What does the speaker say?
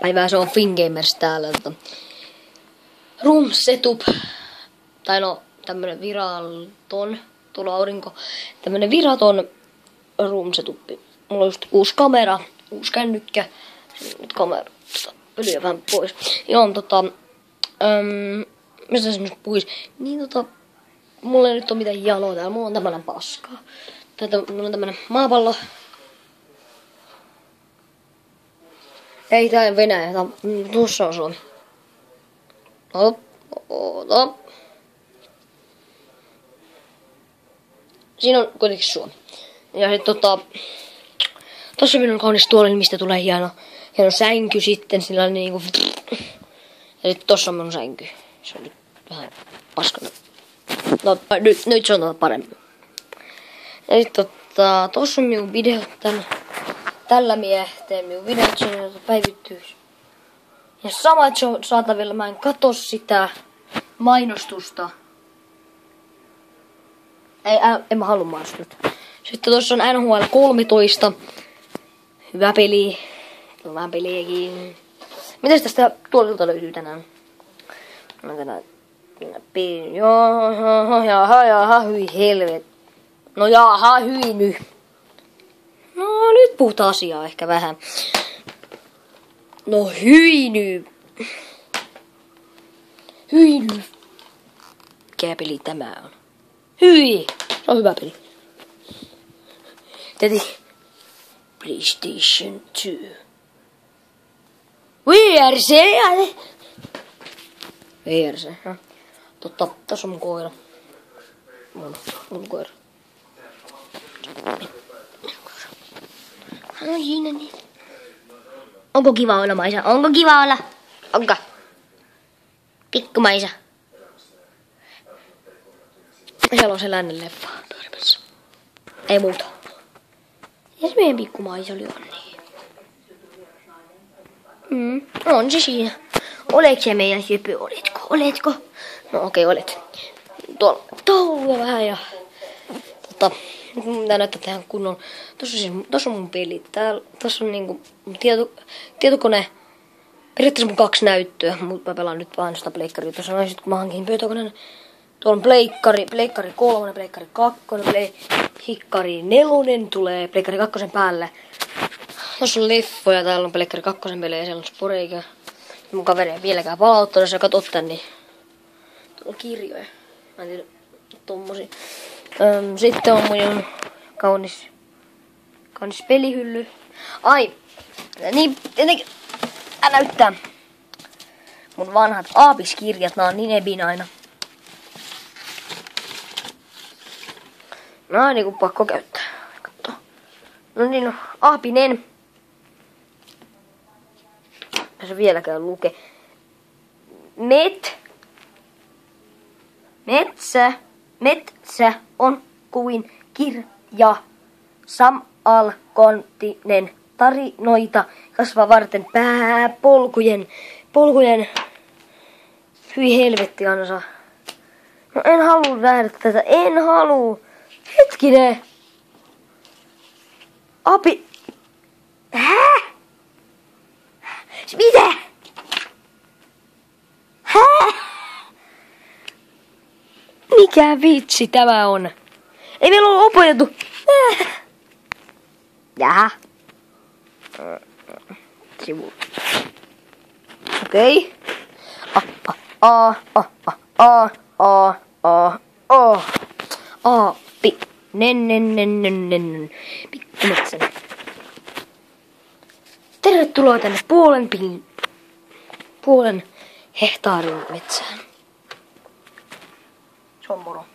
Päivää se on Fingamers täällä. Room setup. Tai no, tämmönen viraton. Tuolla aurinko. Tämmönen viraton room setuppi. Mulla on just uusi kamera, uusi kännykkä. Nyt kamera. Pölyä vähän pois. Joo, mistä se nyt puhuis? Niin mulla ei nyt oo mitään jaloa täällä. Mulla on tämmönen paskaa. Mulla on tämmönen maapallo. Ei, tää on Venäjä. Tuossa on Suomi. Siinä on kuitenkin Suomi. Ja sit tossa minun on kaunis tuoli, mistä tulee hieno sänky sitten. Sillä on niinku. Ja sit tossa on minun sänky. Se on nyt vähän paskana. No nyt se on parempi. Ja sit tossa on minun videot tällä miehteen minun videot, se päivittyy. Ja sama, että se on saatavilla, mä en katso sitä mainostusta. En mä halua mainostusta. Sitten tuossa on NHL 13. Hyvä peli. Hyvä peliäkin. Mitäs tästä tuolilta löytyy tänään? No tänään. Jaha, hyi helvet. No jaha, hyi nyt. No nyt puhutaan asiaa ehkä vähän. No hyi nyt. Hyi nyt. Mikä peli tämä on? Hyi! Se on hyvä peli. Täti. PlayStation 2. VRC! VRC, no. Tossa on mun koira. Mun koira. No siinä niin. Onko kiva olla, Maisa? Onko kiva olla? Onko? Pikku Maisa. Siellä on se lännen leffa pyörimässä. Ei muuta. Ja se meidän pikku Maisa oli onni. On se siinä. Oletko se meidän sypy? Oletko? No okei, olet. Tuolla taulua vähän ja mitä näyttää tähän kunnon. Tossa on mun pelit. Tossa on niinku tietokone. Periaatteessa mun 2 näyttöä, mutta mä pelaan nyt vaan sitä pleikkaria. Tuossa on sit kun mä hankin pöytäkoneen. Tuolla on pleikkari 3, pleikkari 2, pleikkari 4 tulee pleikkari 2 päälle. Tuossa on leffoja, täällä on pleikkari 2 pelejä, siellä on sporeikä. Mun kaveri ei vieläkään palauttanut, jos sä katot tän, niin tuolla on kirjoja. Mä en tiedä, tommosia. Sitten on mun kaunis pelihylly. Ai, niin jotenkin näyttää mun vanhat aapiskirjat, nää on niin ebin aina. No niin kuin pakko käyttää. Katso. No niin, no, aapinen. Ei se vieläkään luke. Metsä on kuin kirja. Samalkontinen tarinoita kasvaa varten polkujen. Hyi helvetti ansa. No en halua nähdä tätä, en halua. Hetkinen. Api. Hää? Mitä? Hää? Mikä vitsi tämä on? Ei meillä ole opetettu. Jaha. Sivu. Okei. Aapi. Pikkumetsän. Tervetuloa tänne puolen hehtaarin metsään. Se on moro.